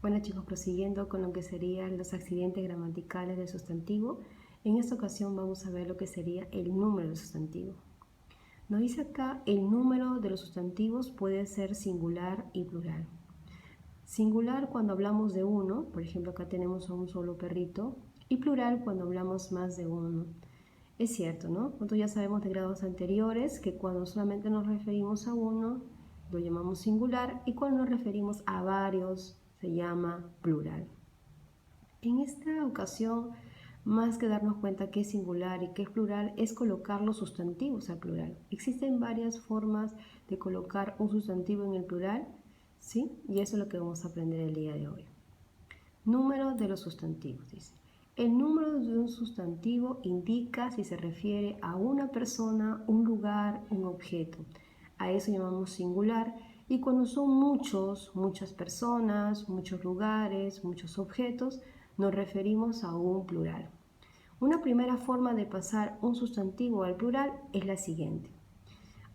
Bueno chicos, prosiguiendo con lo que serían los accidentes gramaticales del sustantivo, en esta ocasión vamos a ver lo que sería el número del sustantivo. Nos dice acá el número de los sustantivos puede ser singular y plural. Singular cuando hablamos de uno, por ejemplo acá tenemos a un solo perrito, y plural cuando hablamos más de uno. Es cierto, ¿no? Nosotros ya sabemos de grados anteriores que cuando solamente nos referimos a uno, lo llamamos singular, y cuando nos referimos a varios, se llama plural. En esta ocasión, más que darnos cuenta que es singular y que es plural, es colocar los sustantivos al plural. Existen varias formas de colocar un sustantivo en el plural, ¿sí? Y eso es lo que vamos a aprender el día de hoy. Número de los sustantivos, dice. El número de un sustantivo indica si se refiere a una persona, un lugar, un objeto. A eso llamamos singular. Y cuando son muchas personas, muchos lugares, muchos objetos, nos referimos a un plural. Una primera forma de pasar un sustantivo al plural es la siguiente.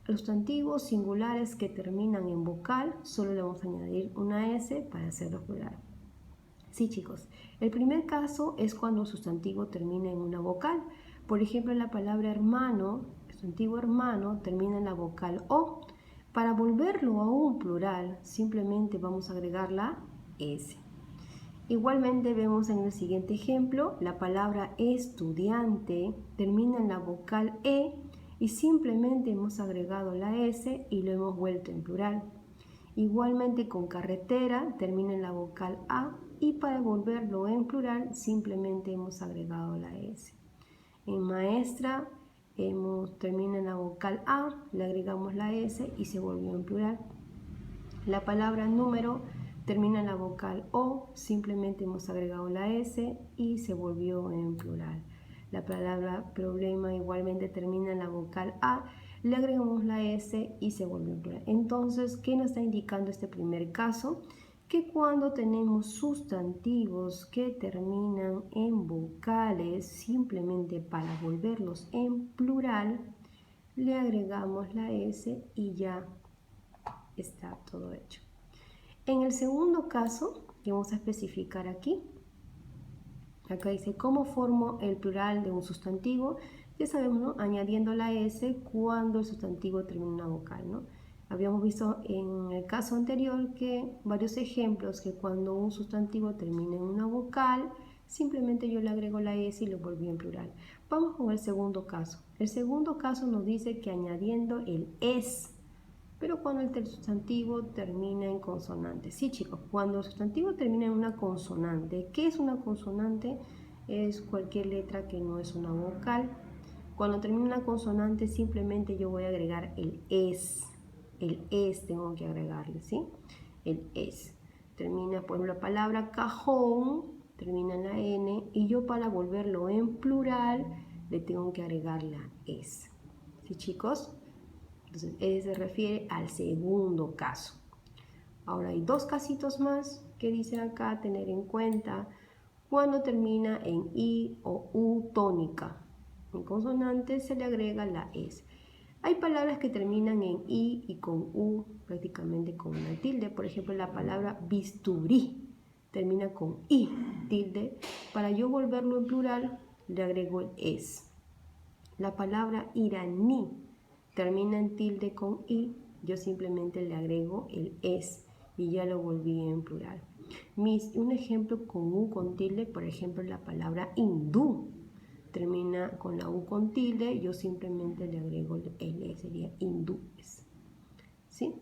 A los sustantivos singulares que terminan en vocal solo le vamos a añadir una S para hacerlo plural. Sí, chicos, el primer caso es cuando el sustantivo termina en una vocal. Por ejemplo, la palabra hermano, el sustantivo hermano termina en la vocal O. Para volverlo a un plural, simplemente vamos a agregar la S. Igualmente vemos en el siguiente ejemplo, la palabra estudiante termina en la vocal E y simplemente hemos agregado la S y lo hemos vuelto en plural. Igualmente con carretera termina en la vocal A y para volverlo en plural simplemente hemos agregado la S. En maestra termina en la vocal A, le agregamos la S y se volvió en plural. La palabra número termina en la vocal O, simplemente hemos agregado la S y se volvió en plural. La palabra problema igualmente termina en la vocal A, le agregamos la S y se volvió en plural. Entonces, ¿qué nos está indicando este primer caso? Que cuando tenemos sustantivos que terminan en vocales, simplemente para volverlos en plural, le agregamos la S y ya está todo hecho. En el segundo caso, que vamos a especificar aquí, acá dice, ¿cómo formo el plural de un sustantivo? Ya sabemos, ¿no? Añadiendo la S cuando el sustantivo termina en una vocal, ¿no? Habíamos visto en el caso anterior que varios ejemplos que cuando un sustantivo termina en una vocal, simplemente yo le agrego la S y lo volví en plural. Vamos con el segundo caso. El segundo caso nos dice que añadiendo el es, pero cuando el sustantivo termina en consonante. Sí, chicos, cuando el sustantivo termina en una consonante. ¿Qué es una consonante? Es cualquier letra que no es una vocal. Cuando termina una consonante, simplemente yo voy a agregar el es. El es tengo que agregarle, ¿sí? El es. Termina, por ejemplo, la palabra cajón, termina en la N, y yo para volverlo en plural, le tengo que agregar la es. ¿Sí, chicos? Entonces, ese se refiere al segundo caso. Ahora hay dos casitos más que dicen acá tener en cuenta cuando termina en I o U tónica. En consonante se le agrega la S. Hay palabras que terminan en I y con U, prácticamente con una tilde. Por ejemplo, la palabra bisturí termina con I, tilde. Para yo volverlo en plural, le agrego el S. La palabra iraní termina en tilde con I, yo simplemente le agrego el es y ya lo volví en plural. Un ejemplo con U con tilde, por ejemplo, la palabra hindú termina con la U con tilde, yo simplemente le agrego el E, sería hindúes. ¿Sí?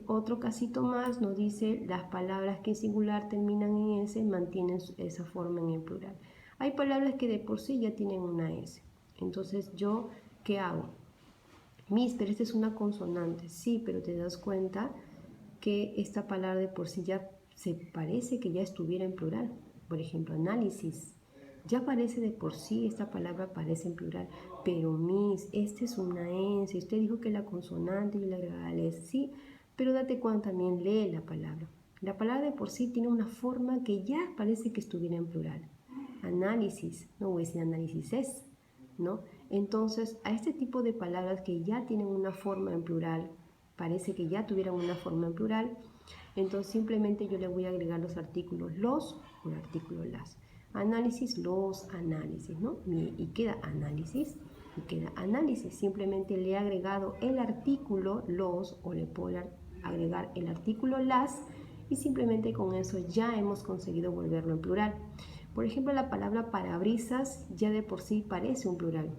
Otro casito más nos dice las palabras que en singular terminan en S mantienen esa forma en el plural. Hay palabras que de por sí ya tienen una S. Entonces, ¿qué hago? Pero esta es una consonante. Sí, pero te das cuenta que esta palabra de por sí ya se parece que ya estuviera en plural. Por ejemplo, análisis. Ya parece de por sí, esta palabra aparece en plural. Pero esta es una S. Usted dijo que la consonante y la agregada es sí, pero date cuenta también, lee la palabra. La palabra de por sí tiene una forma que ya parece que estuviera en plural. Análisis, no voy a decir análisis es, ¿no? Entonces, a este tipo de palabras que ya tienen una forma en plural, parece que ya tuvieran una forma en plural, Entonces simplemente yo le voy a agregar los artículos los o el artículo las. Análisis, los, análisis, ¿no? Y queda análisis y queda análisis. Simplemente le he agregado el artículo los o le puedo agregar el artículo las y simplemente con eso ya hemos conseguido volverlo en plural. Por ejemplo, la palabra parabrisas ya de por sí parece un plural.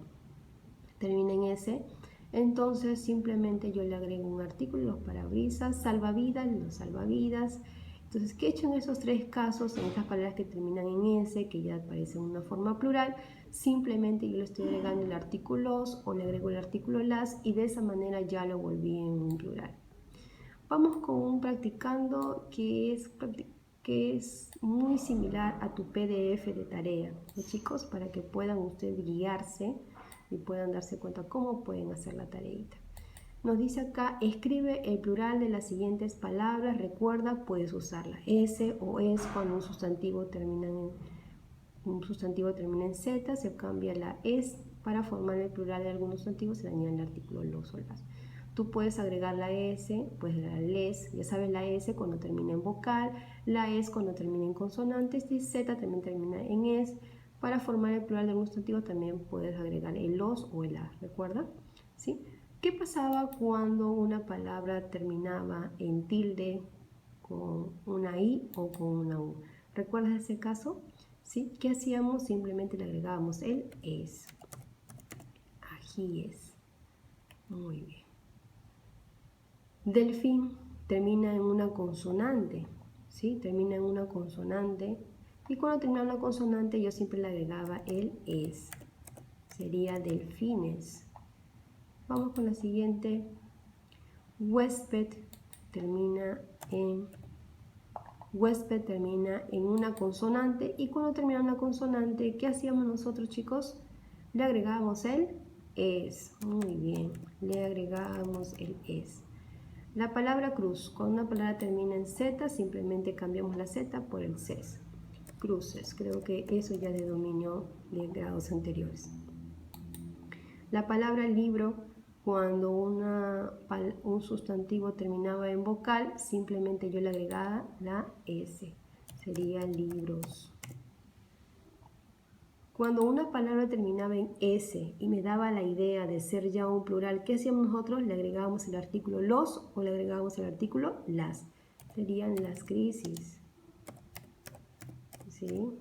Termina en S. Entonces simplemente yo le agrego un artículo, los parabrisas, salvavidas, los salvavidas. Entonces, ¿qué he hecho en esos tres casos? En estas palabras que terminan en S, que ya aparecen en una forma plural, simplemente yo le estoy agregando el artículo los o le agrego el artículo las y de esa manera ya lo volví en un plural. Vamos con un practicando que es muy similar a tu PDF de tarea, ¿no, chicos? Para que puedan ustedes guiarse y puedan darse cuenta cómo pueden hacer la tareita. Nos dice acá, escribe el plural de las siguientes palabras. Recuerda, puedes usarla S o es cuando un sustantivo termina en Z, se cambia la es para formar el plural de algunos sustantivos, se le añade el artículo los o las. Tú puedes agregar la S, puedes agregar les, ya sabes la S cuando termina en vocal, la es cuando termina en consonantes y Z también termina en es. Para formar el plural de algún sustantivo también puedes agregar el los o el la, ¿recuerda? ¿Sí? ¿Qué pasaba cuando una palabra terminaba en tilde con una I o con una U? ¿Recuerdas ese caso? ¿Sí? ¿Qué hacíamos? Simplemente le agregábamos el es. Ajíes. Muy bien. Delfín termina en una consonante, ¿sí? Termina en una consonante y cuando termina una consonante yo siempre le agregaba el es. Sería delfines. Vamos con la siguiente. Huésped termina en una consonante y cuando termina una consonante, ¿qué hacíamos nosotros, chicos? Le agregábamos el es. Muy bien, le agregamos el es. La palabra cruz, cuando una palabra termina en Z, simplemente cambiamos la Z por el CES. Cruces, creo que eso ya de dominio de grados anteriores. La palabra libro, cuando un sustantivo terminaba en vocal, simplemente yo le agregaba la S. Sería libros. Cuando una palabra terminaba en S y me daba la idea de ser ya un plural, ¿qué hacíamos nosotros? Le agregábamos el artículo los o le agregábamos el artículo las. Serían las crisis. ¿Sí?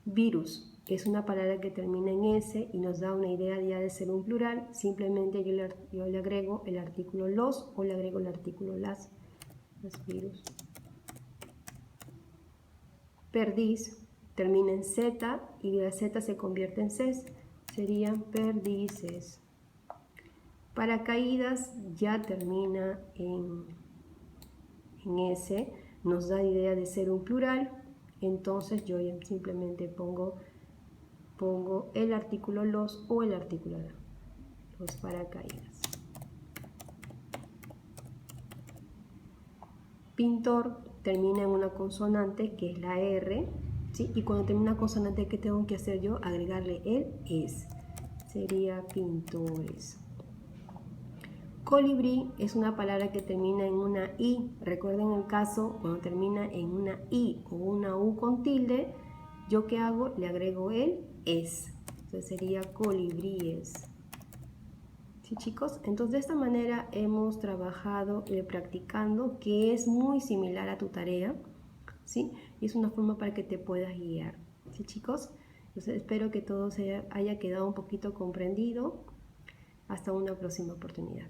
Virus es una palabra que termina en S y nos da una idea ya de ser un plural. Simplemente yo le agrego el artículo los o le agrego el artículo las. Los virus. Perdiz termina en Z y la Z se convierte en CES, serían perdices. Paracaídas ya termina en S, nos da idea de ser un plural, entonces yo simplemente pongo el artículo los o el artículo la, los paracaídas. Pintor termina en una consonante que es la R, ¿sí? Y cuando termina una consonante, ¿qué tengo que hacer yo? Agregarle el es. Sería pintores. Colibrí es una palabra que termina en una I. Recuerden el caso, cuando termina en una I o una U con tilde, ¿yo qué hago? Le agrego el es. Entonces sería colibríes. ¿Sí, chicos? Entonces de esta manera hemos trabajado practicando, que es muy similar a tu tarea, ¿sí? Y es una forma para que te puedas guiar, ¿sí, chicos? Entonces espero que todo haya quedado un poquito comprendido. Hasta una próxima oportunidad.